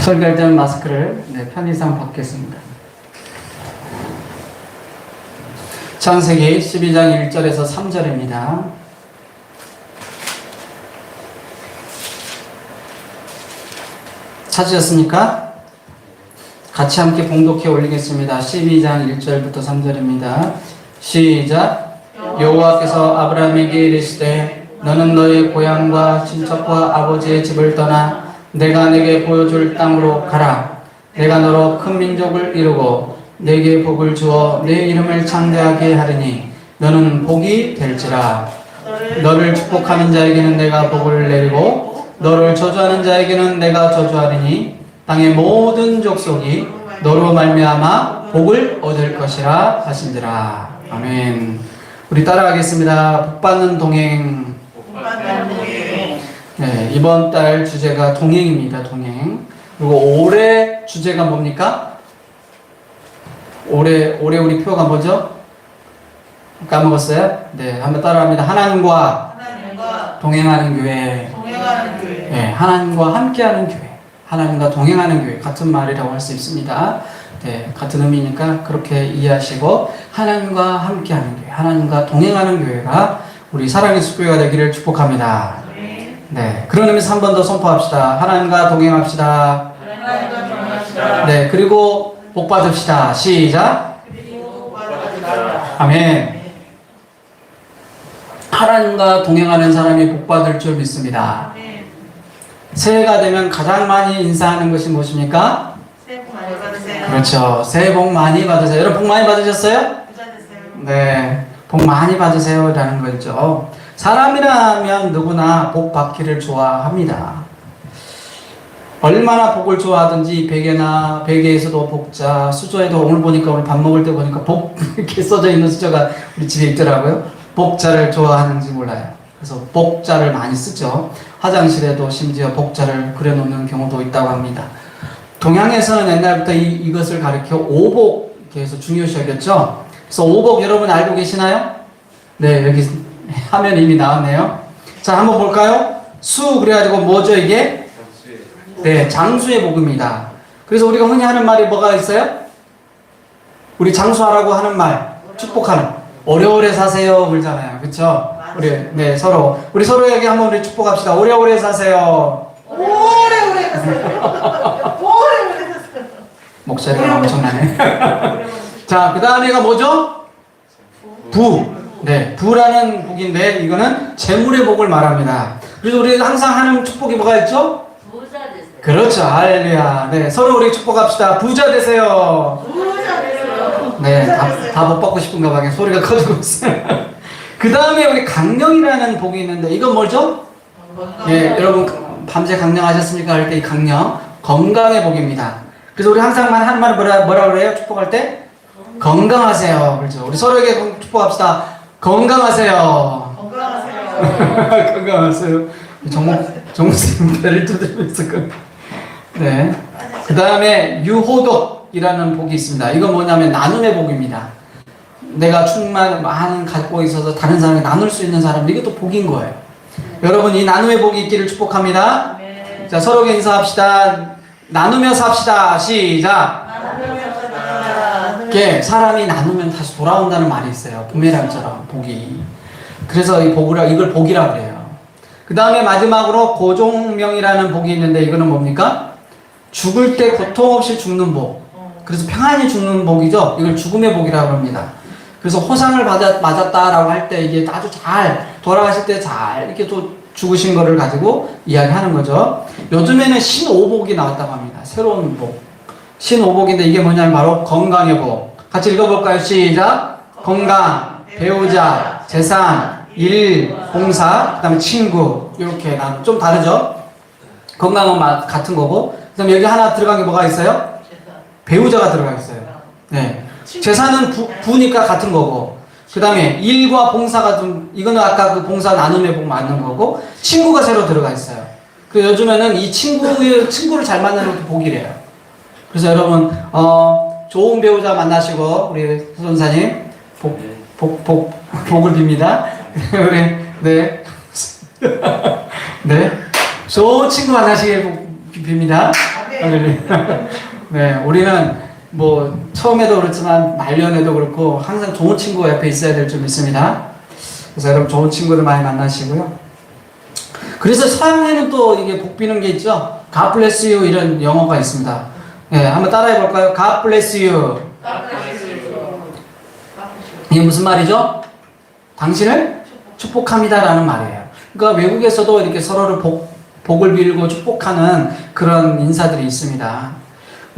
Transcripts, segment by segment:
설교할 때는 마스크를 편의상 받겠습니다. 창세기 12장 1절에서 3절입니다. 찾으셨습니까? 같이 함께 봉독해 올리겠습니다. 12장 1절부터 3절입니다. 시작. 여호와께서 아브라함에게 이르시되 너는 너의 고향과 친척과 아버지의 집을 떠나 내가 내게 보여줄 땅으로 가라. 내가 너로 큰 민족을 이루고 내게 복을 주어 내 이름을 창대하게 하리니 너는 복이 될지라. 너를 축복하는 자에게는 내가 복을 내리고 너를 저주하는 자에게는 내가 저주하리니 땅의 모든 족속이 너로 말미암아 복을 얻을 것이라 하신지라. 아멘. 우리 따라하겠습니다. 복받는 동행. 네, 이번 달 주제가 동행입니다. 동행. 그리고 올해 주제가 뭡니까? 올해 우리 표가 뭐죠? 까먹었어요? 네, 한번 따라합니다. 하나님과 동행하는 교회. 네, 하나님과 함께하는 교회. 하나님과 동행하는 교회. 같은 말이라고 할 수 있습니다. 네, 같은 의미니까 그렇게 이해하시고 하나님과 함께하는 교회, 하나님과 동행하는 교회가 우리 사랑의 숲교회가 되기를 축복합니다. 네, 그런 의미에서 한 번 더 선포합시다. 하나님과 동행합시다. 네, 그리고 복 받읍시다. 시작. 아멘. 하나님과 동행하는 사람이 복 받을 줄 믿습니다. 새해가 되면 가장 많이 인사하는 것이 무엇입니까? 새해 복 많이 받으세요. 그렇죠. 새해 복 많이 받으세요. 여러분 복 많이 받으셨어요? 네, 복 많이 받으세요 라는 거죠. 사람이라면 누구나 복 받기를 좋아합니다. 얼마나 복을 좋아하든지 베개에서도 복자, 수저에도 오늘 보니까 오늘 밥 먹을 때 보니까 복 이렇게 써져 있는 수저가 우리 집에 있더라고요. 복자를 좋아하는지 몰라요. 그래서 복자를 많이 쓰죠. 화장실에도 심지어 복자를 그려놓는 경우도 있다고 합니다. 동양에서는 옛날부터 이것을 가리켜 오복 이렇게 해서 중요시하겠죠. 그래서 오복 여러분 알고 계시나요? 네, 여기 화면 이미 나왔네요. 자, 한번 볼까요? 수 그래가지고 뭐죠 이게? 네, 장수의 복입니다. 그래서 우리가 흔히 하는 말이 뭐가 있어요? 우리 장수하라고 하는 말, 축복하는. 오래오래 사세요 그러잖아요. 그렇죠? 우리 서로에게 한번 우리 축복합시다. 오래오래 사세요. 오래오래 사세요. 오래오래 사세요. 목소리가 엄청나네. 자, 그 다음에가 뭐죠? 부. 네, 부라는 복인데 이거는 재물의 복을 말합니다. 그래서 우리가 항상 하는 축복이 뭐가 있죠? 부자 되세요. 그렇죠. 할렐루야. 네, 서로 우리 축복합시다. 부자 되세요. 부자 되세요. 네, 다 못 받고 싶은가 봐. 소리가 커지고 있어요. 그 다음에 우리 강령이라는 복이 있는데 이건 뭐죠? 네, 여러분 밤새 강령하셨습니까? 할 때 이 강령 건강의 복입니다. 그래서 우리 항상 하는 말 뭐라 그래요? 축복할 때 건강하세요. 그렇죠. 우리 서로에게 축복합시다. 건강하세요. 건강하세요. 건강하세요. 정목쌤 배를 두드리면서 네. 그 다음에 유호독이라는 복이 있습니다. 이건 뭐냐면 나눔의 복입니다. 내가 많은 갖고 있어서 다른 사람에게 나눌 수 있는 사람, 이것도 복인 거예요. 여러분 이 나눔의 복이 있기를 축복합니다. 네. 자, 서로에게 인사합시다. 나누며 삽시다. 시작. 이게 사람이 나누면 다시 돌아온다는 말이 있어요. 부메랑처럼 복이. 그래서 이걸 복이라고 그래요. 그 다음에 마지막으로 고종명이라는 복이 있는데 이거는 뭡니까? 죽을 때 고통 없이 죽는 복. 그래서 평안히 죽는 복이죠. 이걸 죽음의 복이라고 합니다. 그래서 호상을 맞았다라고 할 때 이게 아주 잘 돌아가실 때 잘 이렇게 또 죽으신 거를 가지고 이야기하는 거죠. 요즘에는 신오복이 나왔다고 합니다. 새로운 복. 신오복인데 이게 뭐냐면 바로 건강의 복. 같이 읽어볼까요? 시작. 건강, 배우자, 재산, 일, 봉사, 그 다음에 친구. 이렇게 좀 다르죠? 건강은 같은 거고. 그 다음에 여기 하나 들어간 게 뭐가 있어요? 배우자가 들어가 있어요. 네. 재산은 부니까 같은 거고. 그 다음에 일과 봉사가 이거는 아까 그 봉사 나눔의 복 맞는 거고. 친구가 새로 들어가 있어요. 그래서 요즘에는 이 친구를 잘 만나는 것도 복이래요. 그래서 여러분, 좋은 배우자 만나시고, 우리 선사님, 복을 빕니다. 우리, 네. 네. 좋은 친구 만나시길 빕니다. 네, 우리는 뭐 처음에도 그렇지만 말년에도 그렇고 항상 좋은 친구가 옆에 있어야 될 줄 믿습니다. 그래서 여러분 좋은 친구들 많이 만나시고요. 그래서 서양에는 또 이게 복 비는 게 있죠. God bless you 이런 영어가 있습니다. 네, 한번 따라해 볼까요? God bless you. 이게 무슨 말이죠? 당신을 축복합니다라는 말이에요. 그러니까 외국에서도 이렇게 서로를 복을 빌고 축복하는 그런 인사들이 있습니다.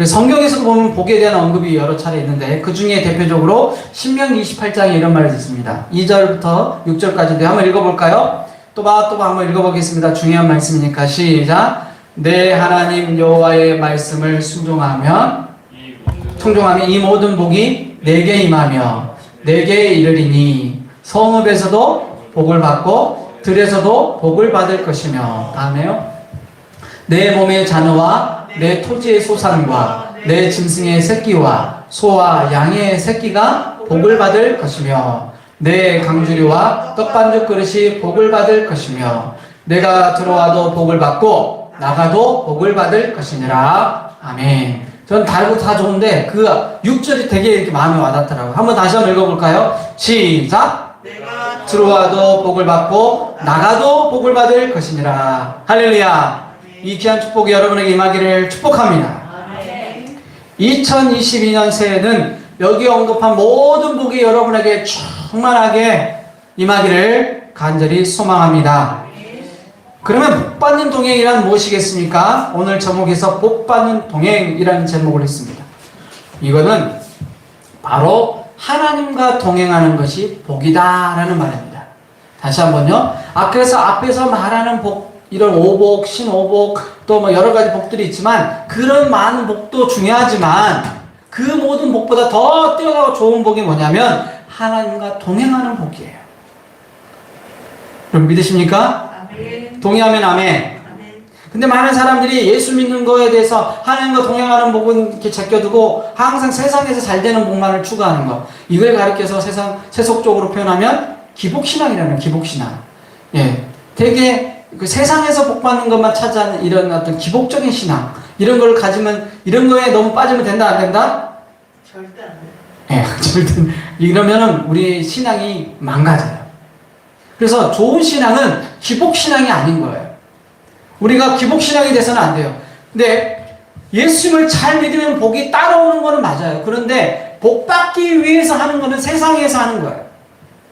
성경에서 보면 복에 대한 언급이 여러 차례 있는데 그 중에 대표적으로 신명기 28장에 이런 말이 있습니다. 2절부터 6절까지인데 한번 읽어볼까요? 또박또박 한번 읽어보겠습니다. 중요한 말씀이니까 시작. 내 하나님 여호와의 말씀을 순종하면 이 모든 복이 내게 임하며 내게 이르리니 성읍에서도 복을 받고 들에서도 복을 받을 것이며 다음에요. 내 몸의 자녀와 내 토지의 소산과 내 짐승의 새끼와 소와 양의 새끼가 복을 받을 것이며 내 강주리와 떡반죽 그릇이 복을 받을 것이며 내가 들어와도 복을 받고 나가도 복을 받을 것이니라. 아멘. 전 다르고 다 좋은데 그 6절이 되게 이렇게 마음에 와닿더라고요. 한번 다시 한번 읽어볼까요? 시작. 내가 들어와도 복을 받고 나가도 복을 받을 것이니라. 할렐루야. 이 귀한 축복이 여러분에게 임하기를 축복합니다. 2022년 새해는 여기 언급한 모든 복이 여러분에게 충만하게 임하기를 간절히 소망합니다. 그러면 복받는 동행이란 무엇이겠습니까? 오늘 제목에서 복받는 동행이라는 제목을 했습니다. 이거는 바로 하나님과 동행하는 것이 복이다라는 말입니다. 다시 한번요. 그래서 앞에서 말하는 복, 이런 오복, 신오복, 또 뭐 여러 가지 복들이 있지만 그런 많은 복도 중요하지만 그 모든 복보다 더 뛰어나고 좋은 복이 뭐냐면 하나님과 동행하는 복이에요. 여러분 믿으십니까? 아멘. 동의하면 아멘. 아멘. 근데 많은 사람들이 예수 믿는 거에 대해서 하나님과 동행하는 복은 이렇게 제껴두고 항상 세상에서 잘 되는 복만을 추구하는 거. 이걸 가리켜서 세속적으로 표현하면 기복신앙이라는 기복신앙. 예. 되게 그 세상에서 복 받는 것만 찾아하는 이런 어떤 기복적인 신앙. 이런 걸 가지면, 이런 거에 너무 빠지면 된다, 안 된다? 절대 안 돼. 예, 절대. 이러면은 우리 신앙이 망가져요. 그래서 좋은 신앙은 기복신앙이 아닌 거예요. 우리가 기복신앙이 돼서는 안 돼요. 근데 예수님을 잘 믿으면 복이 따라오는 거는 맞아요. 그런데 복 받기 위해서 하는 거는 세상에서 하는 거예요.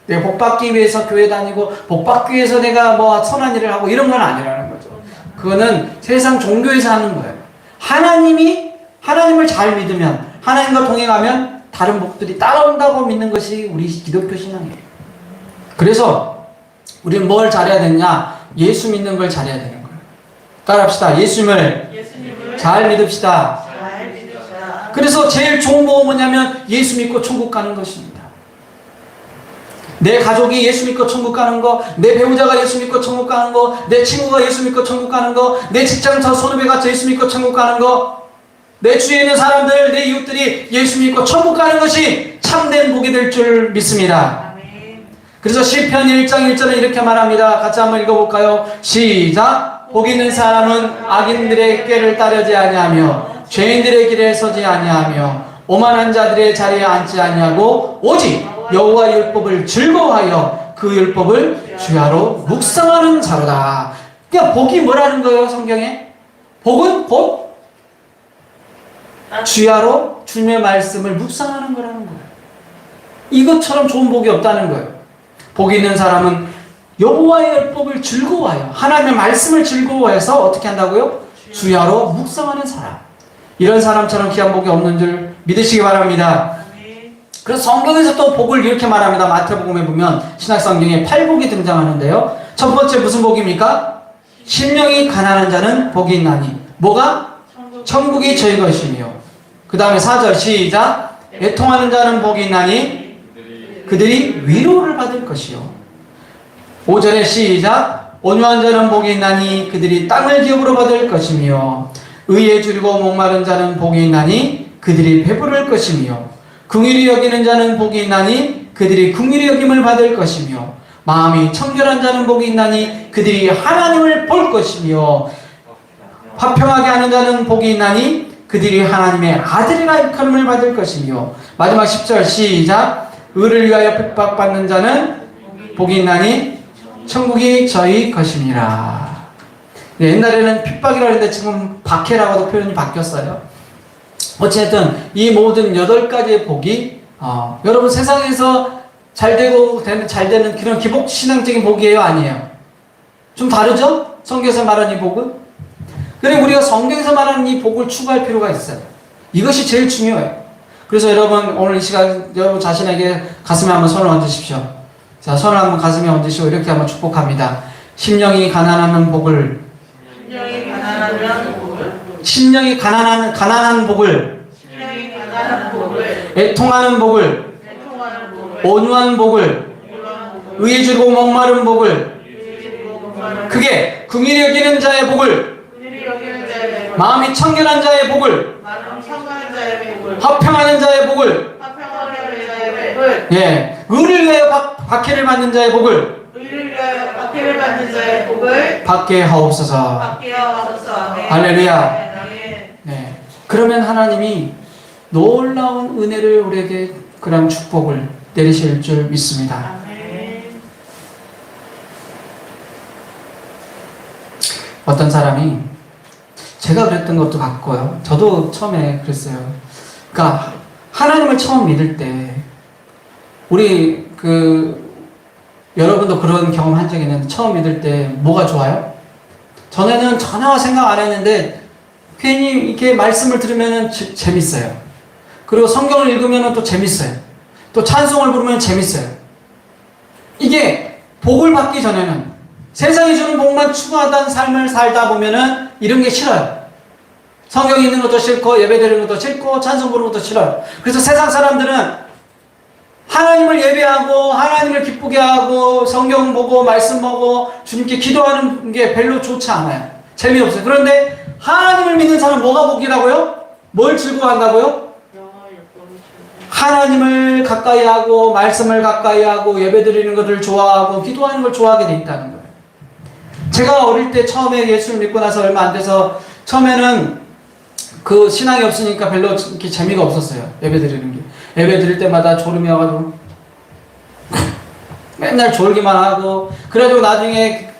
내가 복 받기 위해서 교회 다니고 복 받기 위해서 내가 뭐 선한 일을 하고 이런 건 아니라는 거죠. 그거는 세상 종교에서 하는 거예요. 하나님을 잘 믿으면, 하나님과 동행하면 다른 복들이 따라온다고 믿는 것이 우리 기독교 신앙이에요. 그래서 우리는 뭘 잘해야 되냐? 예수 믿는 걸 잘해야 되는 거예요. 따라합시다. 예수님을 잘 믿읍시다. 잘 믿으시라. 그래서 제일 좋은 복은 뭐냐면 예수 믿고 천국 가는 것입니다. 내 가족이 예수 믿고 천국 가는 거, 내 배우자가 예수 믿고 천국 가는 거, 내 친구가 예수 믿고 천국 가는 거, 내 직장 저 선후배가 예수 믿고 천국 가는 거, 내 주위에 있는 사람들, 내 이웃들이 예수 믿고 천국 가는 것이 참된 복이 될 줄 믿습니다. 아멘. 그래서 시편 1장 1절은 이렇게 말합니다. 같이 한번 읽어볼까요? 시작. 복 있는 사람은 악인들의 꾀를 따르지 아니하며 죄인들의 길에 서지 아니하며 오만한 자들의 자리에 앉지 아니하고 오직 여호와 율법을 즐거워하여 그 율법을 주야로 묵상하는 자로다. 그러니까 복이 뭐라는 거예요, 성경에? 복은 곧 주야로 주님의 말씀을 묵상하는 거라는 거예요. 이것처럼 좋은 복이 없다는 거예요. 복 있는 사람은 여호와의 율법을 즐거워하여 하나님의 말씀을 즐거워해서 어떻게 한다고요? 주야로 묵상하는 사람. 이런 사람처럼 귀한 복이 없는 줄 믿으시기 바랍니다. 그래서 성경에서 또 복을 이렇게 말합니다. 마태복음에 보면 신약성경에 8복이 등장하는데요. 첫 번째 무슨 복입니까? 심령이 가난한 자는 복이 있나니. 뭐가? 천국이 저희 것이며. 그 다음에 4절 시작. 애통하는 자는 복이 있나니 그들이 위로를 받을 것이요. 5절에 시작. 온유한 자는 복이 있나니 그들이 땅을 기업으로 받을 것이며 의에 줄이고 목마른 자는 복이 있나니 그들이 배부를 것이며 긍휼히 여기는 자는 복이 있나니 그들이 긍휼히 여김을 받을 것이며 마음이 청결한 자는 복이 있나니 그들이 하나님을 볼 것이며 화평하게 하는 자는 복이 있나니 그들이 하나님의 아들이라 일컬음을 받을 것이요. 마지막 10절 시작. 의를 위하여 핍박받는 자는 복이 있나니 천국이 저희 것이니라. 옛날에는 핍박이라고 했는데 지금 박해라고도 표현이 바뀌었어요. 어쨌든 이 모든 8가지의 복이 여러분 세상에서 잘 되는 그런 기복 신앙적인 복이에요, 아니에요? 좀 다르죠? 성경에서 말하는 이 복은? 그리고 우리가 성경에서 말하는 이 복을 추구할 필요가 있어요. 이것이 제일 중요해요. 그래서 여러분 오늘 이 시간 여러분 자신에게 가슴에 한번 손을 얹으십시오. 자, 손을 한번 가슴에 얹으시고 이렇게 한번 축복합니다. 심령이 가난한 복을 심령이 가난한 복을 애통하는 복을 온유한 복을 의에 주고 목마른 복을 그게 긍휼히 여기는 자의 복을 마음이 청결한 자의 복을 화평하는 자의 복을 예, 의를 위하여 박해를 받는 자의 복을 받게 하옵소서. 할렐루야. 네. 그러면 하나님이 놀라운 은혜를 우리에게 그런 축복을 내리실 줄 믿습니다. 어떤 사람이 제가 그랬던 것도 같고요. 저도 처음에 그랬어요. 그러니까 하나님을 처음 믿을 때 우리 여러분도 그런 경험 한 적이 있는데 처음 믿을 때 뭐가 좋아요? 전에는 전혀 생각 안 했는데 괜히 이렇게 말씀을 들으면 재밌어요. 그리고 성경을 읽으면 또 재밌어요. 또 찬송을 부르면 재밌어요. 이게 복을 받기 전에는 세상이 주는 복만 추구하던 삶을 살다 보면은 이런 게 싫어요. 성경 읽는 것도 싫고 예배 드리는 것도 싫고 찬송 부르는 것도 싫어요. 그래서 세상 사람들은 하나님을 예배하고 하나님을 기쁘게 하고 성경 보고 말씀 보고 주님께 기도하는 게 별로 좋지 않아요. 재미없어요. 그런데 하나님을 믿는 사람은 뭐가 복이라고요? 뭘 즐거워한다고요? 하나님을 가까이 하고 말씀을 가까이 하고 예배 드리는 것을 좋아하고 기도하는 걸 좋아하게 돼 있다는 거예요. 제가 어릴 때 처음에 예수를 믿고 나서 얼마 안 돼서 처음에는 그 신앙이 없으니까 별로 이렇게 재미가 없었어요. 예배 드리는 게. 예배 드릴 때마다 졸음이 와가지고 맨날 졸기만 하고 그래가지고 나중에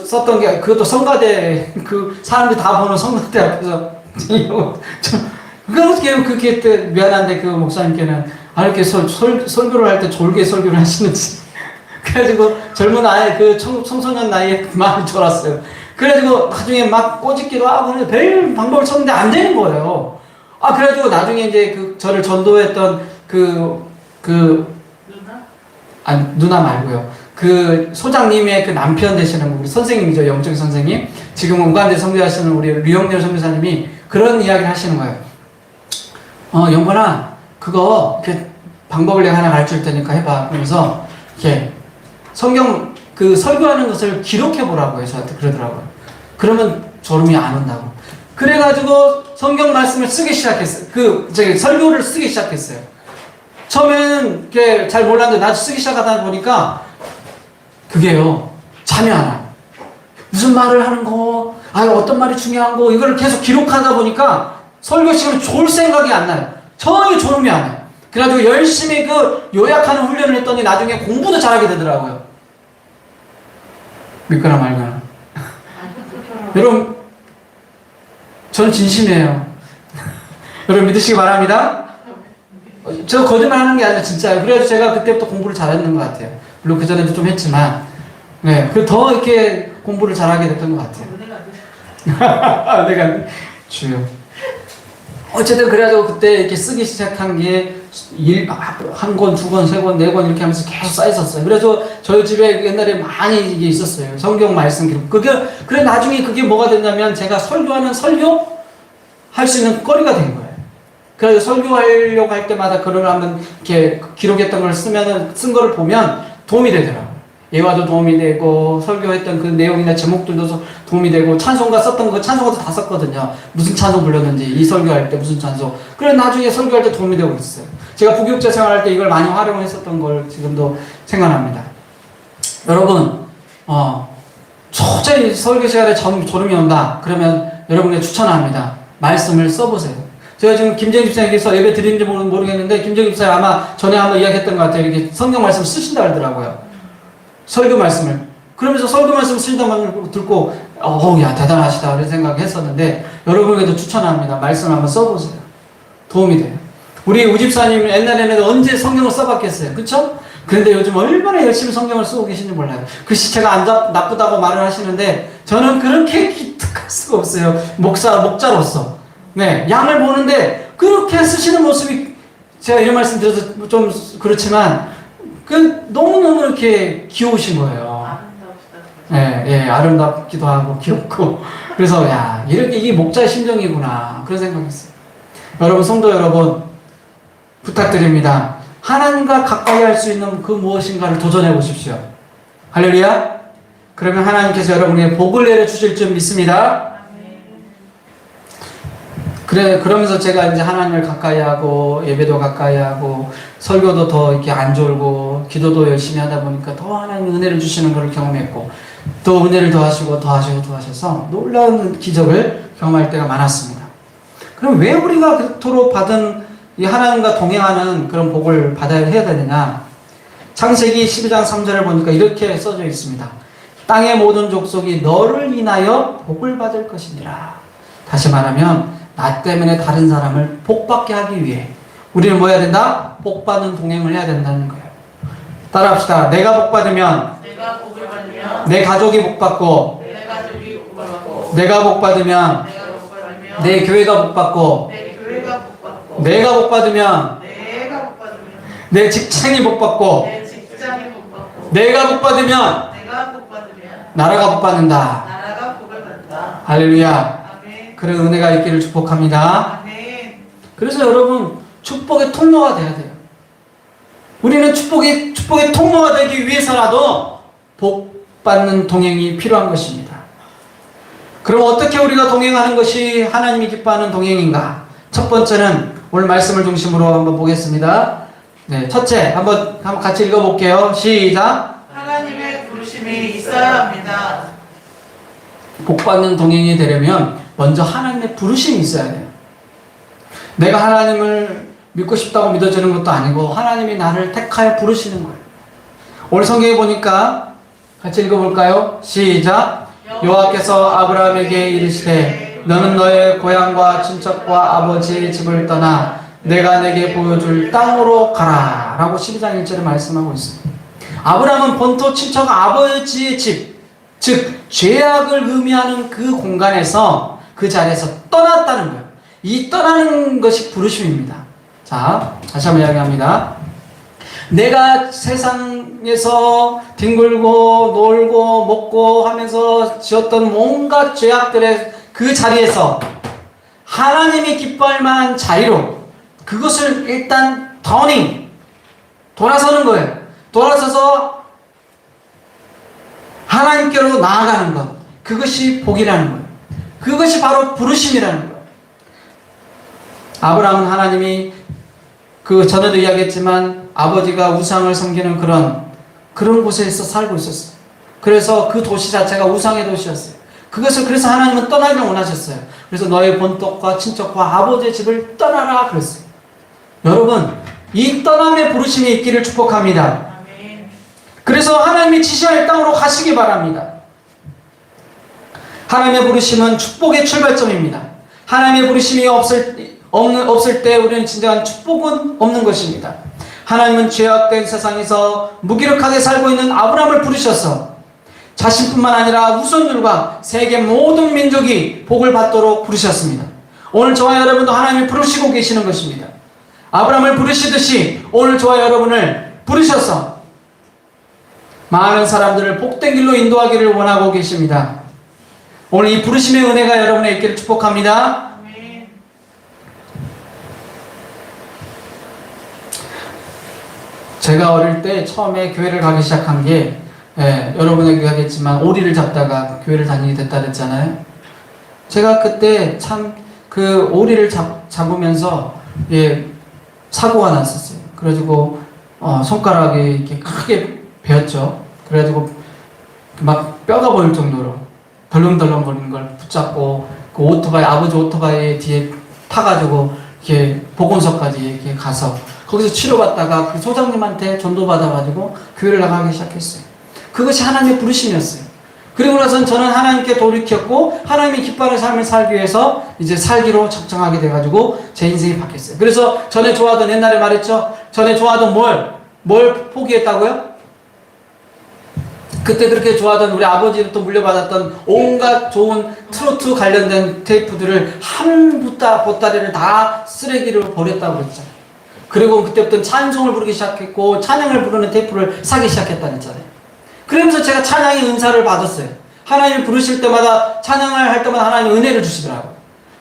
썼던 게 그것도 성가대 사람들이 다 보는 성가대 앞에서 어떻게 그렇게 미안한데 그 목사님께는 이렇게 설교를 할 때 졸게 설교를 하시는지 그래가지고 젊은 청소년 나이에 많이 졸았어요. 그래가지고 나중에 막 꼬집기도 하고 별 방법을 썼는데 안 되는 거예요. 그래가지고 나중에 이제 저를 전도했던 누나 말고요. 소장님의 남편 되시는 우리 선생님이죠. 영적 선생님. 지금 우간대 선교하시는 우리 류영렬 선교사님이 그런 이야기를 하시는 거예요. 영건아, 그거, 방법을 내가 하나 가르쳐 줄 테니까 해봐. 그러면서, 이렇게, 성경, 설교하는 것을 기록해 보라고 해서 저한테 그러더라고요. 그러면 졸음이 안 온다고. 그래가지고 성경 말씀을 쓰기 시작했어요. 설교를 쓰기 시작했어요. 처음에는 잘 몰랐는데 나도 쓰기 시작하다 보니까 그게요, 잠이 안 와요. 무슨 말을 하는 거, 어떤 말이 중요한 거, 이걸 계속 기록하다 보니까 설교 시간에 졸 생각이 안 나요. 전혀 졸음이 안 와요. 그래가지고 열심히 요약하는 훈련을 했더니 나중에 공부도 잘하게 되더라고요. 믿거나 말거나. 여러분, 저는 진심이에요. 여러분 믿으시기 바랍니다. 저 거짓말 하는 게 아니라 진짜예요. 그래서 제가 그때부터 공부를 잘했는 것 같아요. 물론 그전에도 좀 했지만, 네, 더 이렇게 공부를 잘하게 됐던 것 같아요. 내가, 주요. 어쨌든 그래가지고 그때 이렇게 쓰기 시작한 게 한 권, 두 권, 세 권, 네 권 이렇게 하면서 계속 쌓였었어요. 그래서 저희 집에 옛날에 많이 이게 있었어요. 성경 말씀 기록. 그래 나중에 그게 뭐가 됐냐면 제가 설교 할 수 있는 거리가 된 거예요. 그래서 설교하려고 할 때마다 그걸 한번 이렇게 기록했던 걸 쓴 거를 보면 도움이 되더라고요. 예화도 도움이 되고 설교했던 그 내용이나 제목들도 도움이 되고 찬송가 썼던 거 찬송가도 다 썼거든요. 무슨 찬송 불렀는지 이 설교할 때 무슨 찬송. 그래 나중에 설교할 때 도움이 되고 있어요. 제가 부교육자 생활할 때 이걸 많이 활용했었던 걸 지금도 생각납니다. 여러분 도저히 설교 시간에 졸음이 온다. 그러면 여러분께 추천합니다. 말씀을 써보세요. 제가 지금 김정희 집사님께서 예배 드리는지 모르겠는데, 김정희 집사님 아마 전에 한번 이야기했던 것 같아요. 이렇게 성경 말씀 쓰신다 그러더라고요. 설교 말씀을. 그러면서 설교 말씀 쓰신다는 걸 듣고, 야, 대단하시다. 그런 생각했었는데, 여러분에게도 추천합니다. 말씀 한번 써보세요. 도움이 돼요. 우리 우집사님 옛날에는 언제 성경을 써봤겠어요. 그쵸? 그런데 요즘 얼마나 열심히 성경을 쓰고 계신지 몰라요. 글씨체가 나쁘다고 말을 하시는데, 저는 그렇게 기특할 수가 없어요. 목자로서. 네, 양을 보는데, 그렇게 쓰시는 모습이, 제가 이런 말씀 드려서 좀 그렇지만, 너무너무 이렇게 귀여우신 거예요. 아름답다. 예, 아름답기도 하고, 귀엽고. 그래서, 야, 이게 목자의 심정이구나. 그런 생각했어요. 여러분, 성도 여러분, 부탁드립니다. 하나님과 가까이 할 수 있는 그 무엇인가를 도전해 보십시오. 할렐루야. 그러면 하나님께서 여러분에게 복을 내려주실 줄 믿습니다. 그러면서 제가 이제 하나님을 가까이 하고, 예배도 가까이 하고, 설교도 더 이렇게 안 졸고, 기도도 열심히 하다 보니까 더 하나님의 은혜를 주시는 것을 경험했고, 또 은혜를 더하시고, 더하셔서 놀라운 기적을 경험할 때가 많았습니다. 그럼 왜 우리가 그토록 받은 이 하나님과 동행하는 그런 복을 해야 되느냐? 창세기 12장 3절을 보니까 이렇게 써져 있습니다. 땅의 모든 족속이 너를 인하여 복을 받을 것이니라. 다시 말하면 나 때문에 다른 사람을 복받게 하기 위해 우리는 뭐 해야 된다? 복받는 동행을 해야 된다는 거예요. 따라합시다. 내가 복받으면 내가 복을 받으면 내 가족이 복받고, 내 가족이 복을 받고, 내가 복받으면 내가 복을 받으면 내 교회가 복받고, 내 교회가 복받고, 내가 복받으면 내가 복받으면 내 직장이 복받고, 내 직장이 복받고, 내가 복받으면 내가 복받으면 나라가 복받는다. 나라가 복을 받는다. 할렐루야. 아멘. 그런 은혜가 있기를 축복합니다. 아멘. 그래서 여러분, 축복의 통로가 돼야 돼요. 우리는 축복의 통로가 되기 위해서라도 복받는 동행이 필요한 것입니다. 그럼 어떻게 우리가 동행하는 것이 하나님이 기뻐하는 동행인가? 첫 번째는 오늘 말씀을 중심으로 한번 보겠습니다. 네, 첫째, 한번 같이 읽어볼게요. 시작. 하나님의 부르심이 있어야 합니다. 복받는 동행이 되려면 먼저 하나님의 부르심이 있어야 돼요. 내가 하나님을 믿고 싶다고 믿어지는 것도 아니고 하나님이 나를 택하여 부르시는 거예요. 오늘 성경에 보니까 같이 읽어볼까요? 시작. 여호와께서 아브라함에게 이르시되 너는 너의 고향과 친척과 아버지의 집을 떠나 내가 내게 보여줄 땅으로 가라 라고 12장 1절에 말씀하고 있습니다. 아브라함은 본토 친척 아버지의 집, 즉 죄악을 의미하는 그 공간에서 그 자리에서 떠났다는 거예요. 이 떠나는 것이 부르심입니다. 자, 다시 한번 이야기합니다. 내가 세상에서 뒹굴고 놀고 먹고 하면서 지었던 온갖 죄악들의 그 자리에서 하나님이 기뻐할 만한 자리로 그것을 일단 돌아서는 거예요. 돌아서서 하나님께로 나아가는 것. 그것이 복이라는 거예요. 그것이 바로 부르심이라는 거예요. 아브라함은 하나님이 전에도 이야기했지만 아버지가 우상을 섬기는 그런 곳에서 살고 있었어요. 그래서 그 도시 자체가 우상의 도시였어요. 그래서 하나님은 떠나기를 원하셨어요. 그래서 너의 본토과 친척과 아버지의 집을 떠나라 그랬어요. 여러분, 이 떠남의 부르심이 있기를 축복합니다. 아멘. 그래서 하나님이 지시할 땅으로 가시기 바랍니다. 하나님의 부르심은 축복의 출발점입니다. 하나님의 부르심이 없을 때 우리는 진정한 축복은 없는 것입니다. 하나님은 죄악된 세상에서 무기력하게 살고 있는 아브라함을 부르셔서 자신뿐만 아니라 후손들과 세계 모든 민족이 복을 받도록 부르셨습니다. 오늘 저와 여러분도 하나님이 부르시고 계시는 것입니다. 아브라함을 부르시듯이 오늘 저와 여러분을 부르셔서 많은 사람들을 복된 길로 인도하기를 원하고 계십니다. 오늘 이 부르심의 은혜가 여러분의 있기를 축복합니다. 아멘. 제가 어릴 때 처음에 교회를 가기 시작한 게 여러분에게 하겠지만 오리를 잡다가 교회를 다니게 됐다 그랬잖아요. 제가 그때 참 그 오리를 잡으면서 사고가 났었어요. 그래가지고 손가락이 이렇게 크게 베었죠. 그래가지고 막 뼈가 보일 정도로 덜렁덜렁 거리는 걸 붙잡고 그 오토바이, 아버지 오토바이 뒤에 타가지고 이렇게 보건소까지 이렇게 가서 거기서 치료받다가 그 소장님한테 전도받아가지고 교회를 나가기 시작했어요. 그것이 하나님의 부르심이었어요. 그리고 나서는 저는 하나님께 돌이켰고 하나님이 기뻐하는 삶을 살기 위해서 이제 살기로 작정하게 돼가지고 제 인생이 바뀌었어요. 그래서 전에 좋아하던, 옛날에 말했죠, 전에 좋아하던 뭘 포기했다고요? 그때 그렇게 좋아하던 우리 아버지로부터 물려받았던 온갖 좋은 트로트 관련된 테이프들을 한 보따리를 다 쓰레기로 버렸다고 그랬잖아요. 그리고 그때부터 찬송을 부르기 시작했고 찬양을 부르는 테이프를 사기 시작했다 그랬잖아요. 그러면서 제가 찬양의 은사를 받았어요. 하나님을 부르실 때마다, 찬양을 할 때마다 하나님 은혜를 주시더라고요.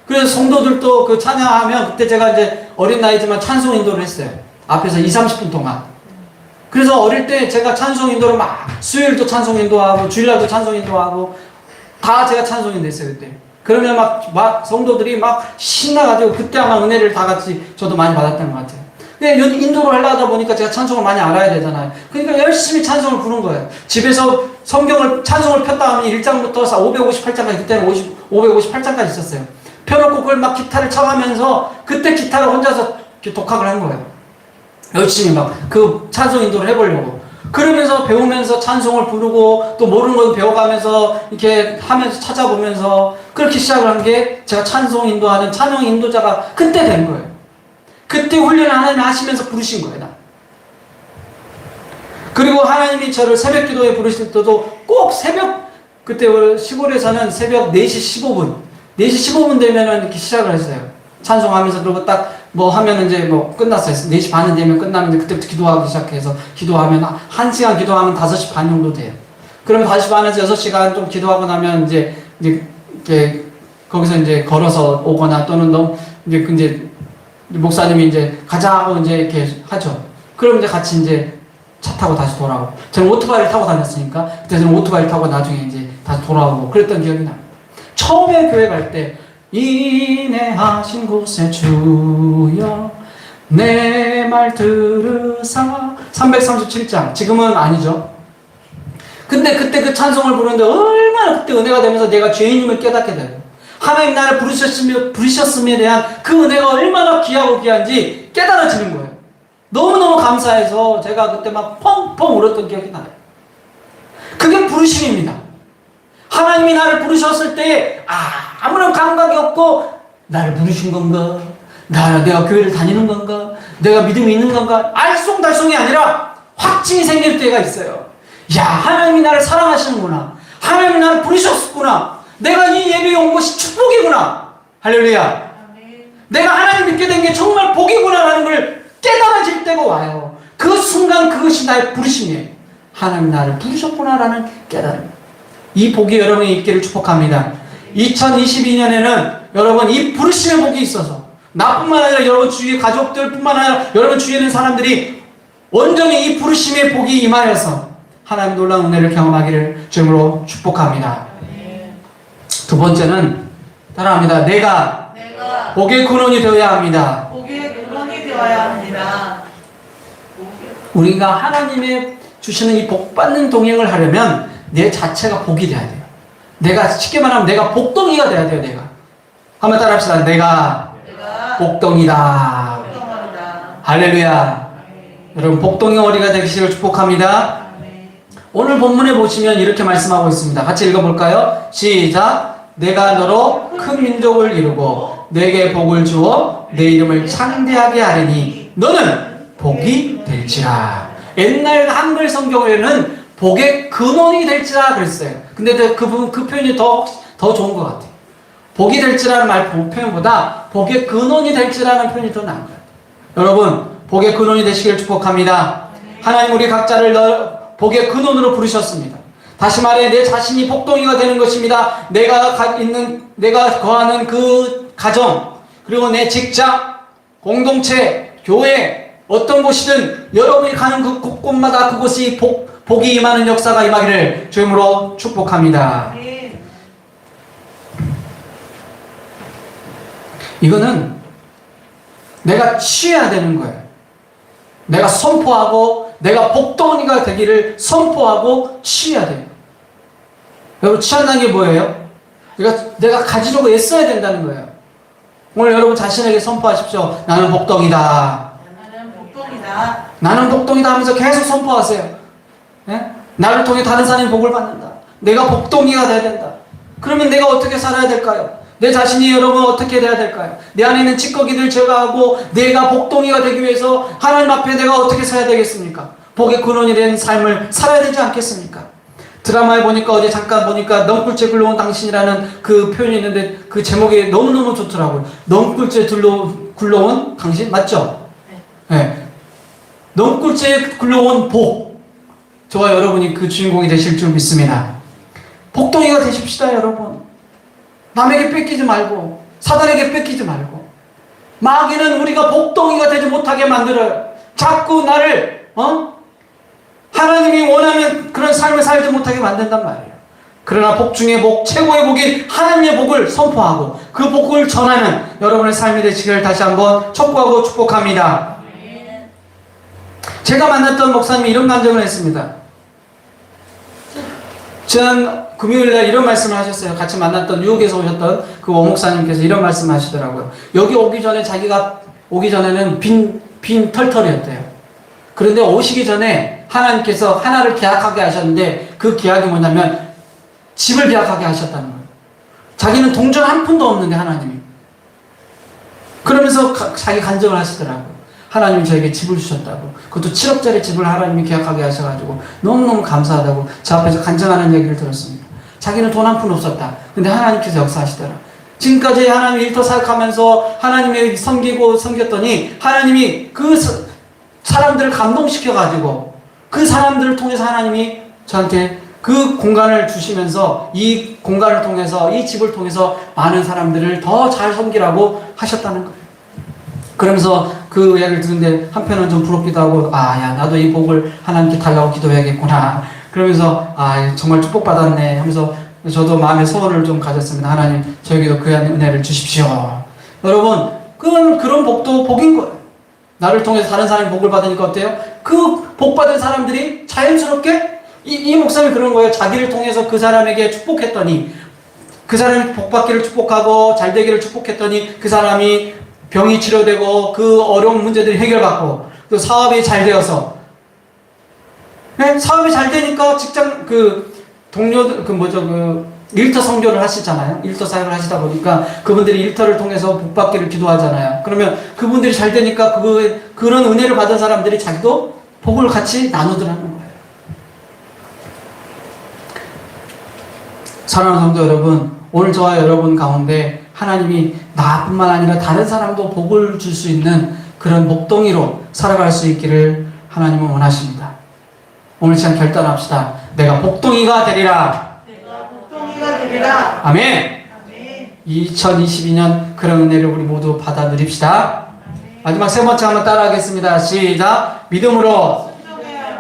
그래서 성도들도 그 찬양하면, 그때 제가 이제 어린 나이지만 찬송 인도를 했어요. 앞에서 20-30분 동안. 그래서 어릴 때 제가 찬송 인도를 막, 수요일도 찬송 인도하고, 주일날도 찬송 인도하고, 다 제가 찬송 인도했어요, 그때. 그러면 막 성도들이 막 신나가지고, 그때 아마 은혜를 다 같이 저도 많이 받았던 것 같아요. 근데 인도를 하려다 보니까 제가 찬송을 많이 알아야 되잖아요. 그러니까 열심히 찬송을 부른 거예요. 집에서 찬송을 폈다 하면 1장부터 558장까지, 그때는 558장까지 있었어요. 펴놓고 그걸 막 기타를 쳐가면서, 그때 기타를 혼자서 독학을 한 거예요. 열심히 막 그 찬송 인도를 해보려고. 그러면서 배우면서 찬송을 부르고 또 모르는 건 배워가면서 이렇게 하면서 찾아보면서 그렇게 시작을 한 게 제가 찬송 인도하는 찬양 인도자가 그때 된 거예요. 그때 훈련을 하나님이 하시면서 부르신 거예요. 그리고 하나님이 저를 새벽 기도에 부르실 때도 꼭 그때 시골에서는 새벽 4시 15분 4시 15분 되면은 이렇게 시작을 했어요. 찬송하면서. 그리고 딱 뭐 하면 이제 뭐 끝났어요. 4시 반이 되면 끝나면 이제 그때부터 기도하기 시작해서 기도하면 1시간 기도하면 5시 반 정도 돼요. 그러면 5시 반에서 6시간 좀 기도하고 나면 이제 이렇게 거기서 이제 걸어서 오거나 또는 이제 목사님이 이제 가자 하고 이제 이렇게 하죠. 그럼 이제 같이 이제 차 타고 다시 돌아오고. 저는 오토바이를 타고 다녔으니까 그때 저는 오토바이를 타고 나중에 이제 다시 돌아오고 그랬던 기억이 나요. 처음에 교회 갈 때 인내하신 곳에 주여 내 말 들으사 337장. 지금은 아니죠. 근데 그때 그 찬송을 부르는데 얼마나 그때 은혜가 되면서 내가 죄인임을 깨닫게 돼요. 하나님 나를 부르셨음에 대한 그 은혜가 얼마나 귀하고 귀한지 깨달아지는 거예요. 너무너무 감사해서 제가 그때 막 펑펑 울었던 기억이 나요. 그게 부르심입니다. 하나님이 나를 부르셨을 때 아무런 감각이 없고 나를 부르신 건가? 내가 교회를 다니는 건가? 내가 믿음이 있는 건가? 알쏭달쏭이 아니라 확증이 생길 때가 있어요. 야, 하나님이 나를 사랑하시는구나. 하나님이 나를 부르셨구나. 내가 이 예배에 온 것이 축복이구나. 할렐루야. 내가 하나님 믿게 된 게 정말 복이구나라는 걸 깨달아질 때가 와요. 그 순간 그것이 나의 부르심이에요. 하나님 나를 부르셨구나라는 깨달음. 이 복이 여러분이 있기를 축복합니다. 2022년에는 여러분 이 부르심의 복이 있어서 나뿐만 아니라 여러분 주위의 가족들뿐만 아니라 여러분 주위에 있는 사람들이 온전히 이 부르심의 복이 임하여서 하나님 놀라운 은혜를 경험하기를 주님으로 축복합니다. 두 번째는 따라합니다. 내가 복의 근원이 되어야 합니다. 복의 근원이 되어야 합니다. 우리가 하나님의 주시는 이 복 받는 동행을 하려면 내 자체가 복이 돼야 돼요. 내가 쉽게 말하면 내가 복덩이가 돼야 돼요. 내가 한번 따라합시다. 내가 복덩이다. 할렐루야. 여러분 복덩이 어리가 되시기를 축복합니다. 오늘 본문에 보시면 이렇게 말씀하고 있습니다. 같이 읽어볼까요? 시작. 내가 너로 큰 민족을 이루고 내게 복을 주어 내 이름을 창대하게 하리니 너는 복이 될지라. 옛날 한글 성경에는 복의 근원이 될지라 그랬어요. 근데 그 표현이 더 좋은 것 같아요. 복이 될지라는 표현보다 복의 근원이 될지라는 표현이 더 나은 것 같아요. 여러분 복의 근원이 되시길 축복합니다. 하나님 우리 각자를 복의 근원으로 부르셨습니다. 다시 말해 내 자신이 복덩이가 되는 것입니다. 내가 거하는 그 가정, 그리고 내 직장, 공동체, 교회, 어떤 곳이든 여러분이 가는 그 곳곳마다 그곳이 복이 임하는 역사가 임하기를 주님으로 축복합니다. 이거는 내가 취해야 되는 거예요. 내가 선포하고 내가 복덩이가 되기를 선포하고 취해야 돼요. 여러분, 취한다는 게 뭐예요? 내가 가지려고 애써야 된다는 거예요. 오늘 여러분 자신에게 선포하십시오. 나는 복덩이다. 나는 복동이다. 나는 복덩이다 하면서 계속 선포하세요. 예? 나를 통해 다른 사람이 복을 받는다. 내가 복덩이가 돼야 된다. 그러면 내가 어떻게 살아야 될까요? 내 자신이 여러분 어떻게 돼야 될까요? 내 안에 있는 찌꺼기들 제거하고 내가 복덩이가 되기 위해서 하나님 앞에 내가 어떻게 서야 되겠습니까? 복의 근원이 된 삶을 살아야 되지 않겠습니까? 드라마에 보니까 어제 잠깐 보니까 넝쿨째 굴러온 당신이라는 그 표현이 있는데 그 제목이 너무너무 좋더라고요. 넝쿨째 굴러온 당신 맞죠? 네. 넝쿨째 굴러온 복. 저와 여러분이 그 주인공이 되실 줄 믿습니다. 복덩이가 되십시다 여러분. 남에게 뺏기지 말고 사단에게 뺏기지 말고. 마귀는 우리가 복덩이가 되지 못하게 만들어요. 자꾸 나를 하나님이 원하는 그런 삶을 살지 못하게 만든단 말이에요. 그러나 복 중에 복, 최고의 복인 하나님의 복을 선포하고 그 복을 전하는 여러분의 삶이 되시기를 다시 한번 촉구하고 축복합니다. 제가 만났던 목사님이 이런 간증을 했습니다. 지난 금요일날 이런 말씀을 하셨어요. 같이 만났던 뉴욕에서 오셨던 그 원목사님께서 이런 말씀을 하시더라고요. 여기 오기 전에 자기가 오기 전에는 빈 털털이었대요. 그런데 오시기 전에 하나님께서 하나를 계약하게 하셨는데 그 계약이 뭐냐면 집을 계약하게 하셨다는 거예요. 자기는 동전 한 푼도 없는데 하나님이. 그러면서 자기 간증을 하시더라고요. 하나님이 저에게 집을 주셨다고. 그것도 7억짜리 집을 하나님이 계약하게 하셔가지고 너무너무 감사하다고 제 앞에서 간증하는 얘기를 들었습니다. 자기는 돈 한 푼 없었다. 근데 하나님께서 역사하시더라. 지금까지 하나님 일터 사역하면서 하나님의 섬겼더니 하나님이 그 사람들을 감동시켜가지고 그 사람들을 통해서 하나님이 저한테 그 공간을 주시면서 이 공간을 통해서 이 집을 통해서 많은 사람들을 더 잘 섬기라고 하셨다는 거예요. 그러면서 그 이야기를 듣는데 한편은 좀 부럽기도 하고 야 나도 이 복을 하나님께 달라고 기도해야겠구나. 그러면서 정말 축복받았네 하면서 저도 마음의 소원을 좀 가졌습니다. 하나님 저에게도 그 은혜를 주십시오. 여러분 그런 복도 복인 거예요. 나를 통해서 다른 사람이 복을 받으니까 어때요? 그 복 받은 사람들이 자연스럽게 이 목사님이 그런 거예요. 자기를 통해서 그 사람에게 축복했더니 그 사람이 복 받기를 축복하고 잘 되기를 축복했더니 그 사람이 병이 치료되고 그 어려운 문제들이 해결받고 또 사업이 잘 되어서 사업이 잘 되니까 직장 동료들 일터 선교를 하시잖아요. 일터 사역을 하시다 보니까 그분들이 일터를 통해서 복 받기를 기도하잖아요. 그러면 그분들이 잘 되니까 그런 은혜를 받은 사람들이 자기도 복을 같이 나누더라는 거예요. 사랑하는 성도 여러분, 오늘 저와 여러분 가운데 하나님이 나뿐만 아니라 다른 사람도 복을 줄 수 있는 그런 복덩이로 살아갈 수 있기를 하나님은 원하십니다. 오늘 시간 결단합시다. 내가 복덩이가 되리라. 내가 복동이가 되리라. 아멘. 2022년 그런 은혜를 우리 모두 받아 누립시다. 마지막 세 번째 한번 따라하겠습니다. 시작. 믿음으로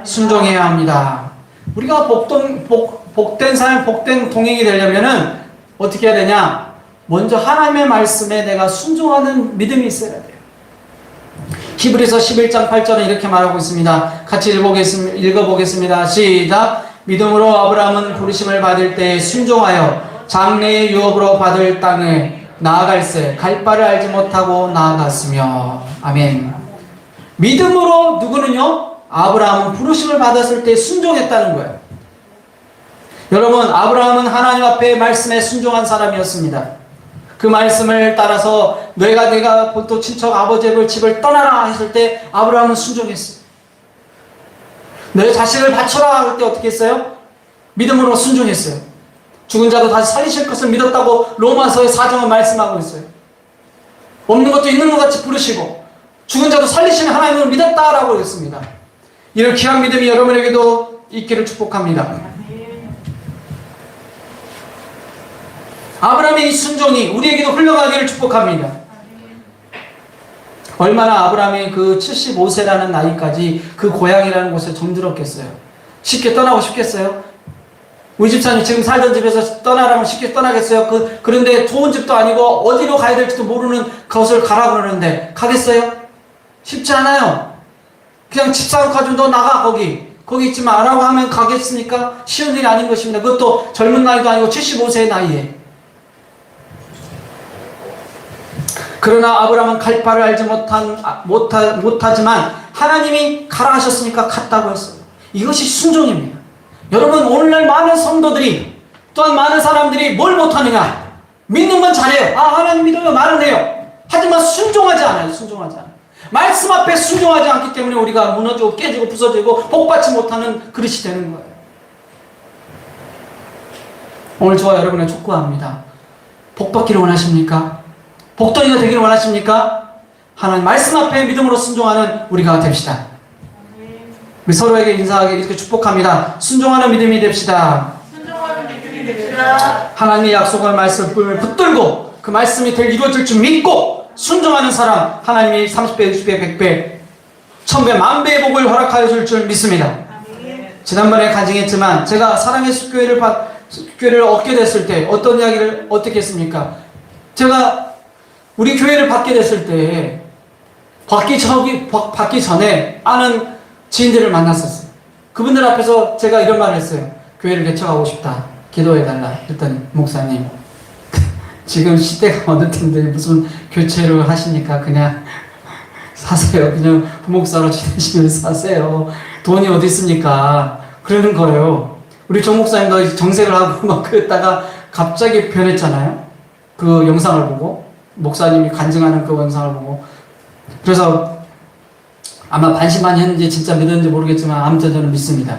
순종해야 합니다. 우리가 복된 삶, 복된 동행이 되려면은 어떻게 해야 되냐? 먼저 하나님의 말씀에 내가 순종하는 믿음이 있어야 돼요. 히브리서 11장 8절은 이렇게 말하고 있습니다. 같이 읽어보겠습니다. 시작. 믿음으로 아브라함은 부르심을 받을 때 순종하여 장래의 유업으로 받을 땅에 나아갈새 갈 바를 알지 못하고 나아갔으며. 아멘. 믿음으로 누구는요? 아브라함은 부르심을 받았을 때 순종했다는 거예요. 여러분, 아브라함은 하나님 앞에 말씀에 순종한 사람이었습니다. 그 말씀을 따라서 내가 또 친척 아버지의 집을 떠나라 했을 때 아브라함은 순종했어요. 내 자식을 바쳐라 할 때 어떻게 했어요? 믿음으로 순종했어요. 죽은 자도 다시 살리실 것을 믿었다고 로마서의 4장은 말씀하고 있어요. 없는 것도 있는 것 같이 부르시고 죽은 자도 살리시는 하나님을 믿었다라고 했습니다. 이런 귀한 믿음이 여러분에게도 있기를 축복합니다. 아브라함의 이 순종이 우리에게도 흘러가기를 축복합니다. 얼마나 아브라함이 그 75세라는 나이까지 그 고향이라는 곳에 정들었겠어요. 쉽게 떠나고 싶겠어요? 우리 집사님 지금 살던 집에서 떠나라면 쉽게 떠나겠어요? 그런데 좋은 집도 아니고 어디로 가야 될지도 모르는 곳을 가라 그러는데 가겠어요? 쉽지 않아요. 그냥 집 사람 가지고 너 나가 거기. 거기 있지 마라고 하면 가겠습니까? 쉬운 일이 아닌 것입니다. 그것도 젊은 나이도 아니고 75세의 나이에. 그러나 아브라함은 갈 바를 알지 못하지만 하나님이 가라 하셨으니까 갔다고 했어요. 이것이 순종입니다. 여러분, 오늘날 많은 성도들이 또한 많은 사람들이 뭘 못하느냐? 믿는 건 잘해요. 하나님 믿어요. 말은 해요. 하지만 순종하지 않아요. 순종하지 않아요. 말씀 앞에 순종하지 않기 때문에 우리가 무너지고 깨지고 부서지고 복받지 못하는 그릇이 되는 거예요. 오늘 저와 여러분을 촉구합니다. 복받기를 원하십니까? 복덩이가 되기를 원하십니까? 하나님 말씀 앞에 믿음으로 순종하는 우리가 됩시다. 우리 서로에게 인사하게 이렇게 축복합니다. 순종하는 믿음이 됩시다. 순종하는 믿음이 됩시다. 하나님의 약속한 말씀을 붙들고 그 말씀이 이루어질 줄 믿고 순종하는 사람, 하나님이 30배, 60배, 100배, 1000배, 10,000배의 복을 허락하여 줄 믿습니다. 아멘. 지난번에 간증했지만 제가 사랑의 숲교회를 얻게 됐을 때 어떤 이야기를 어떻게 했습니까? 제가 우리 교회를 받게 됐을 때 받기 전에 아는 지인들을 만났었어요. 그분들 앞에서 제가 이런 말을 했어요. 교회를 개척하고 싶다. 기도해달라. 그랬더니 목사님 지금 시대가 어느 텐데 무슨 교체를 하시니까 그냥 사세요. 그냥 부목사로 지내시면서 사세요. 돈이 어디 있습니까? 그러는 거예요. 우리 정 목사님도 정색을 하고 막 그랬다가 갑자기 변했잖아요. 그 영상을 보고 목사님이 간증하는 그 영상을 보고 그래서 아마 반신반의했는지 진짜 믿었는지 모르겠지만 아무튼 저는 믿습니다.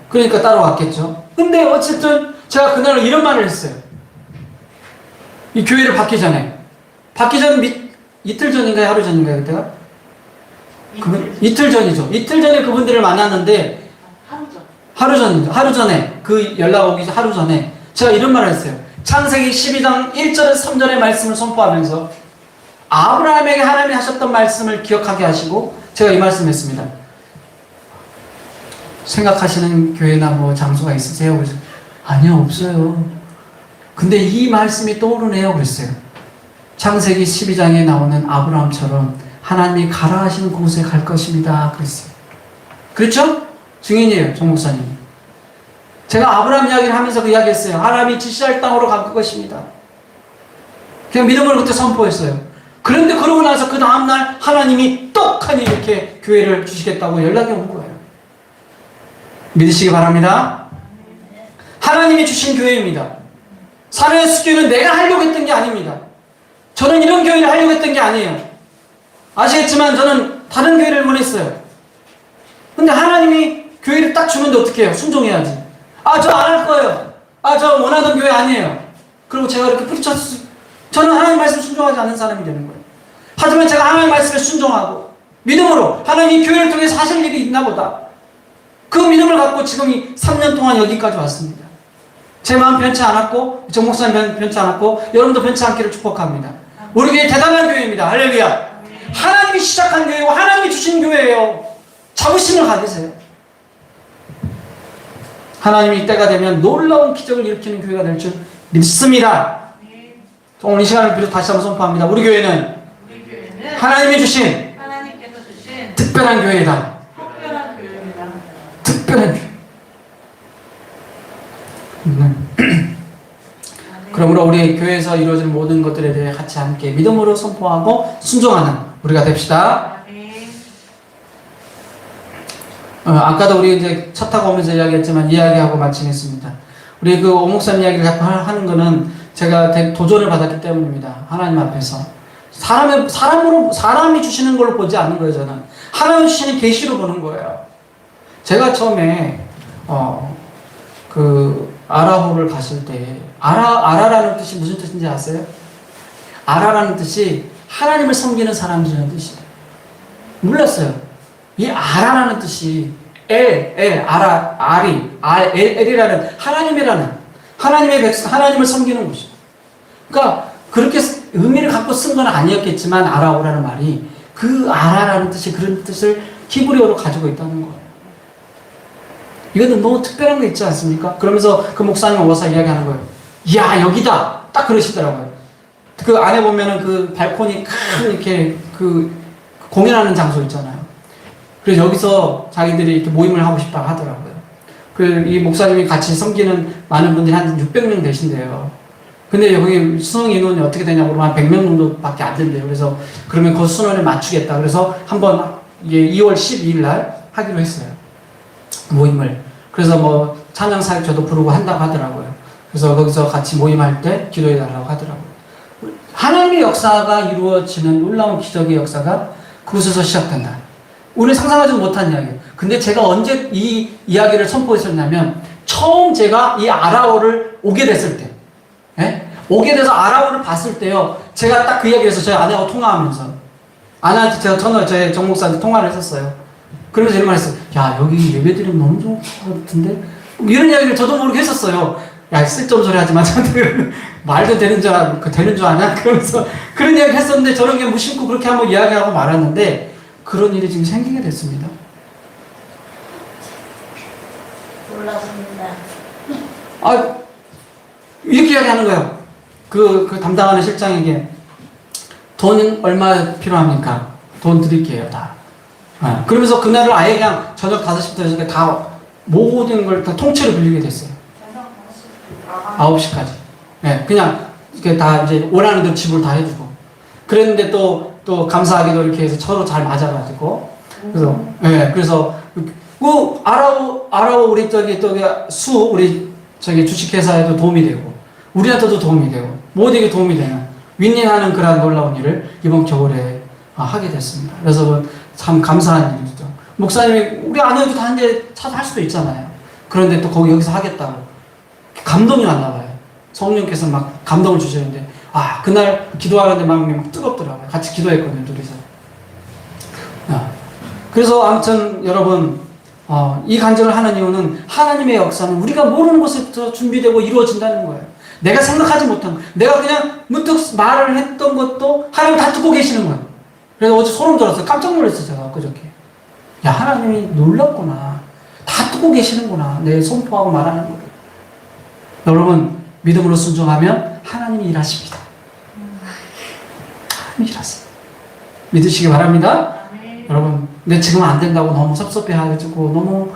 그러니까 따라왔겠죠. 근데 어쨌든 제가 그날 이런 말을 했어요. 이 교회를 받기 전 이틀 전인가요? 하루 전인가요? 그때가? 이틀 전이죠. 이틀 전에 그분들을 만났는데 하루 전에 그 연락 오기 하루 전에 제가 이런 말을 했어요. 창세기 12장 1절에서 3절의 말씀을 선포하면서 아브라함에게 하나님이 하셨던 말씀을 기억하게 하시고 제가 이 말씀을 했습니다. 생각하시는 교회나 뭐 장소가 있으세요? 그래서 아니요, 없어요. 근데 이 말씀이 떠오르네요. 그랬어요. 창세기 12장에 나오는 아브라함처럼 하나님이 가라 하시는 곳에 갈 것입니다. 그랬어요. 그렇죠? 증인이에요, 정 목사님. 제가 아브라함 이야기를 하면서 그 이야기 했어요. 하나님이 지시할 땅으로 갈 것입니다. 그냥 믿음을 그때 선포했어요. 그런데 그러고 나서 그 다음날 하나님이 떡하니 이렇게 교회를 주시겠다고 연락이 온 거예요. 믿으시기 바랍니다. 하나님이 주신 교회입니다. 사랑의 숲교회는 내가 하려고 했던 게 아닙니다. 저는 이런 교회를 하려고 했던 게 아니에요. 아시겠지만 저는 다른 교회를 원했어요. 근데 하나님이 교회를 딱 주는데 어떻게 해요? 순종해야지. 저 안 할 거예요. 저 원하던 교회 아니에요. 그리고 제가 이렇게 뿌리쳤어요. 저는 하나님 말씀 순종하지 않는 사람이 되는 거예요. 하지만 제가 하나님 말씀에 순종하고 믿음으로 하나님 교회를 통해서 하실 일이 있나 보다. 그 믿음을 갖고 지금 이 3년 동안 여기까지 왔습니다. 제 마음 변치 않았고 정 목사님 변치 않았고 여러분도 변치 않기를 축복합니다. 우리 교회 대단한 교회입니다. 할렐루야. 하나님이 시작한 교회고 하나님이 주신 교회예요. 자부심을 가지세요. 하나님이 이때가 되면 놀라운 기적을 일으키는 교회가 될 줄 믿습니다. 오늘 이 시간을 빌어 다시 한번 선포합니다. 우리 교회는 하나님이 주신 하나님께서 주신 특별한 교회다. 특별한 교회입니다. 특별한 교회. 그러므로 우리 교회에서 이루어지는 모든 것들에 대해 같이 함께 믿음으로 선포하고 순종하는 우리가 됩시다. 아까도 우리 이제 차 타고 오면서 이야기했지만 이야기하고 마치겠습니다. 우리 그 오목사님 이야기를 자꾸 하는 거는 제가 도전을 받았기 때문입니다. 하나님 앞에서. 사람이 주시는 걸로 보지 않는 거예요, 저는. 하나님 주시는 계시로 보는 거예요. 제가 처음에, 아라호를 갔을 때, 아라라는 뜻이 무슨 뜻인지 아세요? 아라라는 뜻이 하나님을 섬기는 사람들이라는 뜻이에요. 몰랐어요. 이 아라라는 뜻이 엘이라는 하나님이라는 하나님의 백성, 하나님을 섬기는 곳이에요. 그러니까 그렇게 의미를 갖고 쓴 건 아니었겠지만 아라오라는 말이 그 아라라는 뜻이 그런 뜻을 히브리어로 가지고 있다는 거예요. 이거는 너무 특별한 거 있지 않습니까? 그러면서 그 목사님 와서 이야기하는 거예요. 이야, 여기다! 딱 그러시더라고요. 그 안에 보면은 그 발코니 큰 이렇게 그 공연하는 장소 있잖아요. 그래서 여기서 자기들이 이렇게 모임을 하고 싶다 하더라고요. 이 목사님이 같이 섬기는 많은 분들이 한 600명 되신대요. 근데 여기 수능 인원이 어떻게 되냐고 그러면 한 100명 정도밖에 안 된대요. 그래서 그러면 그 수능을 맞추겠다. 그래서 한번 2월 12일 날 하기로 했어요. 모임을. 그래서 뭐 찬양 사역자도 부르고 한다고 하더라고요. 그래서 거기서 같이 모임할 때 기도해 달라고 하더라고요. 하나님의 역사가 이루어지는 놀라운 기적의 역사가 그곳에서 시작된다. 우리는 상상하지 못한 이야기예요. 근데 제가 언제 이 이야기를 선포했었냐면 처음 제가 이 아라오를 오게 됐을 때, 오게 돼서 아라오를 봤을 때요. 제가 딱 그 이야기에서 저희 아내하고 통화하면서 아내한테 제가 저희 정 목사한테 통화를 했었어요. 그러면서 이런 말 했어요. 야, 여기 예배드리면 너무 좋을 것 같은데? 이런 이야기를 저도 모르게 했었어요. 야, 쓸데없는 소리 하지 마. 말도 되는 줄 아냐? 그러면서 그런 이야기 했었는데 저는 그냥 무심코 그렇게 한번 이야기하고 말았는데 그런 일이 지금 생기게 됐습니다. 몰랐습니다. 아, 이렇게 이야기하는 거예요. 그 담당하는 실장에게 돈 얼마 필요합니까? 돈 드릴게요, 다. 그러면서 그날을 아예 그냥 저녁 5시부터 6시까지 다 모든 걸 다 통째로 빌리게 됐어요. 9시까지. 네, 그냥 이렇게 다 이제 원하는 대로 지불 다 해주고. 그랬는데 또 감사하게도 이렇게 해서 서로 잘 맞아가지고. 그래서, 네, 그래서, 아라오 우리 우리 주식회사에도 도움이 되고, 우리한테도 도움이 되고, 모두에게 도움이 되는, 윈윈하는 그런 놀라운 일을 이번 겨울에 하게 됐습니다. 그래서 참 감사한 일이죠. 목사님이 우리 아내도 다 한데 할 수도 있잖아요. 그런데 또 여기서 하겠다고. 감동이 왔나 봐요. 성령께서 막 감동을 주시는데, 그날 기도하는데 마음이 막 뜨겁더라고요. 같이 기도했거든요, 둘이서. 그래서 아무튼 여러분, 이 간증을 하는 이유는 하나님의 역사는 우리가 모르는 곳에서 준비되고 이루어진다는 거예요. 내가 생각하지 못한 거. 내가 그냥 문득 말을 했던 것도 하나님 다 듣고 계시는 거예요. 그래서 어제 소름 돋았어요. 깜짝 놀랐어요, 제가 그저께. 야, 하나님이 놀랍구나. 다 듣고 계시는구나. 내 선포하고 말하는 거를. 여러분, 믿음으로 순종하면 하나님이 일하십니다. 하나님이 일하세요. 믿으시기 바랍니다. 여러분, 근데 지금 안 된다고 너무 섭섭해가지고 너무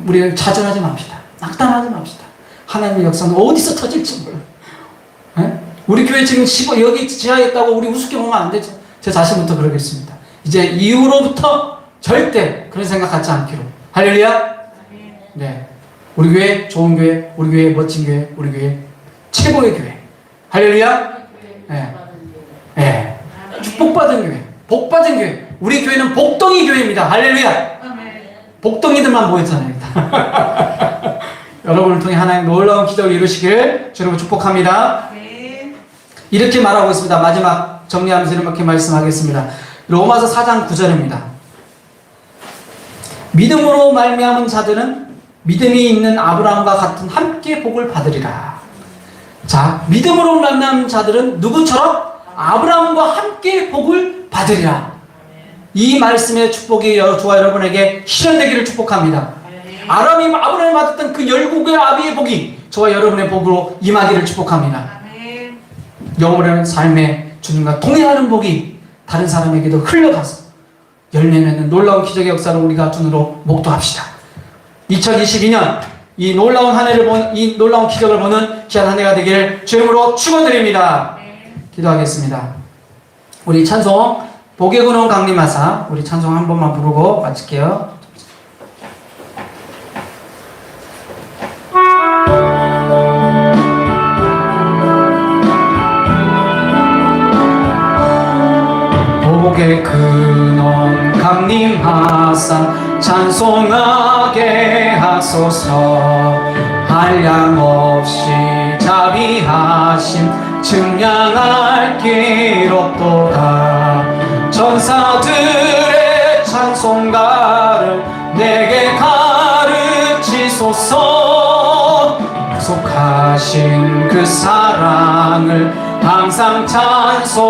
우리 좌절하지 맙시다. 낙담하지 맙시다. 하나님의 역사는 어디서 터질지 몰라요. 우리 교회 지금 여기 지하에 있다고 우리 우습게 보면 안 되죠. 제 자신부터 그러겠습니다. 이제 이후로부터 절대 그런 생각 갖지 않기로. 할렐루야. 네, 우리 교회 좋은 교회, 우리 교회 멋진 교회, 우리 교회 최고의 교회. 할렐루야. 네, 네. 축복받은 교회, 복받은 교회. 우리 교회는 복덩이 교회입니다. 할렐루야. 복덩이들만 모였잖아요. 여러분을 통해 하나님 놀라운 기적을 이루시길 주님을 축복합니다. 이렇게 말하고 있습니다. 마지막 정리하면서 이렇게 말씀하겠습니다. 로마서 4장 9절입니다. 믿음으로 말미암은 자들은 믿음이 있는 아브라함과 같은 함께 복을 받으리라. 자, 믿음으로 말미암은 자들은 누구처럼? 아브라함과 함께 복을 받으리라. 이 말씀의 축복이 저와 여러분에게 실현되기를 축복합니다. 아브라함이 받았던 그 열국의 아비의 복이 저와 여러분의 복으로 임하기를 축복합니다. 영원한 삶에 주님과 동행하는 복이 다른 사람에게도 흘러가서 열매 맺는 놀라운 기적의 역사를 우리가 눈으로 목도합시다. 2022년 이 놀라운 한 해를 이 놀라운 기적을 보는 귀한 한 해가 되기를 주님으로 축원드립니다. 기도하겠습니다. 우리 찬송 복의 근원 강림하사 우리 찬송 한 번만 부르고 마칠게요. 복의 근원 강림하사 찬송하게 하소서. 한량없이 자비하심 증량할 길 없도다. 전사들의 찬송가를 내게 가르치소서. 약속하신 그 사랑을 항상 찬송합니다.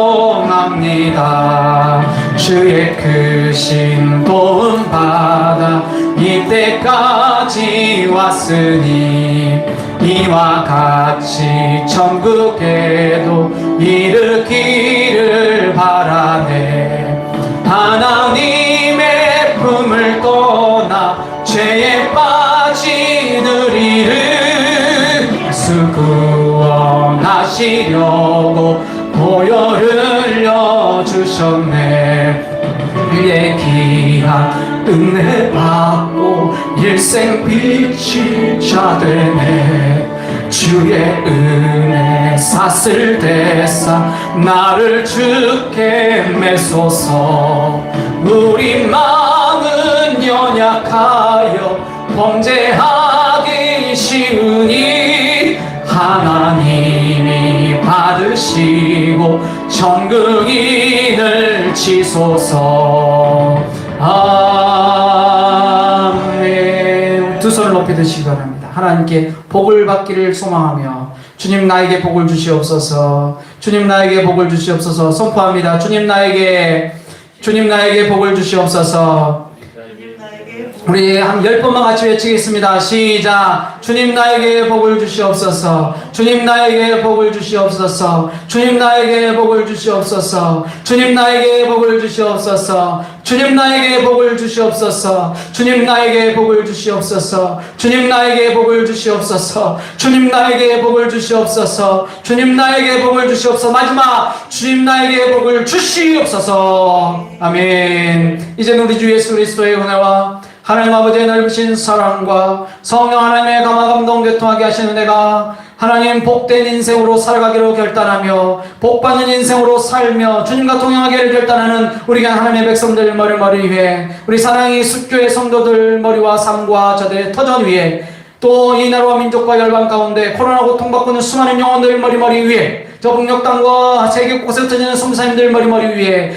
주의 크신 도움 받아 이때까지 왔으니 이와 같이 천국에도 이르기를 바라네. 하나님의 품을 하시려고 보혈을 흘려주셨네. 우리의 귀한 은혜 받고 일생 빛이 자 되네. 주의 은혜 샀을 대사 나를 주께 메소서. 우리 마음은 연약하여 범죄하기 쉬우니 하나님이 받으시고 천국인을 치소서. 아멘. 두 손을 높이 드시기 바랍니다. 하나님께 복을 받기를 소망하며 주님 나에게 복을 주시옵소서. 주님 나에게 복을 주시옵소서. 선포합니다. 주님 나에게 복을 주시옵소서. 우리 한 10번만 같이 외치겠습니다. 시작. 주님 나에게 복을 주시옵소서. 주님 나에게 복을 주시옵소서. 주님 나에게 복을 주시옵소서. 주님 나에게 복을 주시옵소서. 주님 나에게 복을 주시옵소서. 주님 나에게 복을 주시옵소서. 주님 나에게 복을 주시옵소서. 주님 나에게 복을 주시옵소서. 주님 나에게 복을 주시옵소서. 마지막 주님 나에게 복을 주시옵소서. 아멘. 이제는 우리 주 예수 그리스도의 은혜와 하나님 아버지의 넓으신 사랑과 성령 하나님의 감화 감동 교통하게 하시는 내가 하나님 복된 인생으로 살아가기로 결단하며 복받는 인생으로 살며 주님과 동행하기를 결단하는 우리가 하나님의 백성들 머리 위에 우리 사랑의 숫교의 성도들 머리와 삶과 저들의 터전 위에 또 이 나라와 민족과 열방 가운데 코로나 고통받고 있는 수많은 영혼들 머리 위에 저 북녘 땅과 세계 곳에 터지는 성사님들 머리 위에